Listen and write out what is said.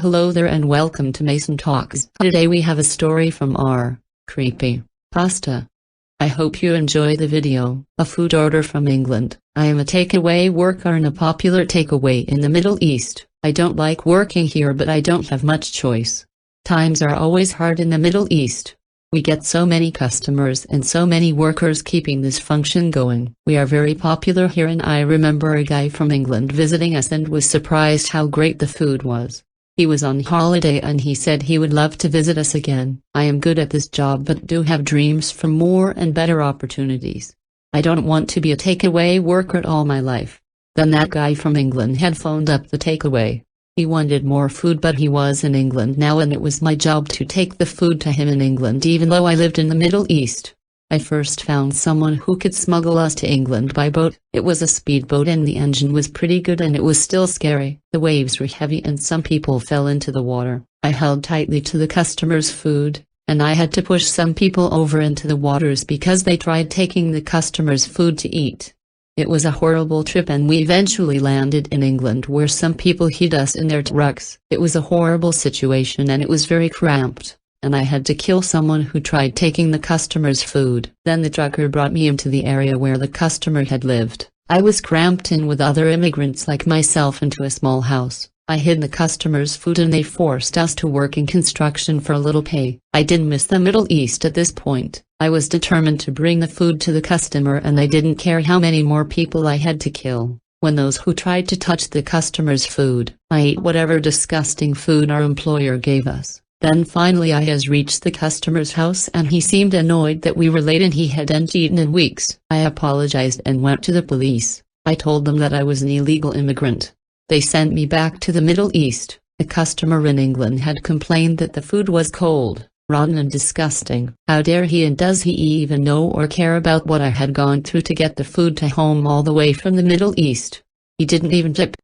Hello there and welcome to Mason Talks. Today we have a story from our creepypasta. I hope you enjoy the video. A food order from England. I am a takeaway worker in a popular takeaway in the Middle East. I don't like working here, but I don't have much choice. Times are always hard in the Middle East. We get so many customers and so many workers keeping this function going. We are very popular here, and I remember a guy from England visiting us and was surprised how great the food was. He was on holiday and he said he would love to visit us again. I am good at this job but do have dreams for more and better opportunities. I don't want to be a takeaway worker all my life. Then that guy from England had phoned up the takeaway. He wanted more food, but he was in England now and it was my job to take the food to him in England even though I lived in the Middle East. I first found someone who could smuggle us to England by boat. It was a speedboat and the engine was pretty good and it was still scary. The waves were heavy and some people fell into the water. I held tightly to the customer's food, and I had to push some people over into the waters because they tried taking the customer's food to eat. It was a horrible trip and we eventually landed in England where some people hid us in their trucks. It was a horrible situation and it was very cramped, and I had to kill someone who tried taking the customer's food. Then the trucker brought me into the area where the customer had lived. I was cramped in with other immigrants like myself into a small house. I hid the customer's food and they forced us to work in construction for a little pay. I didn't miss the Middle East at this point. I was determined to bring the food to the customer and I didn't care how many more people I had to kill. When those who tried to touch the customer's food, I ate whatever disgusting food our employer gave us. Then finally I has reached the customer's house and he seemed annoyed that we were late and he hadn't eaten in weeks. I apologized and went to the police. I told them that I was an illegal immigrant. They sent me back to the Middle East. A customer in England had complained that the food was cold, rotten and disgusting. How dare he, and does he even know or care about what I had gone through to get the food to home all the way from the Middle East? He didn't even tip.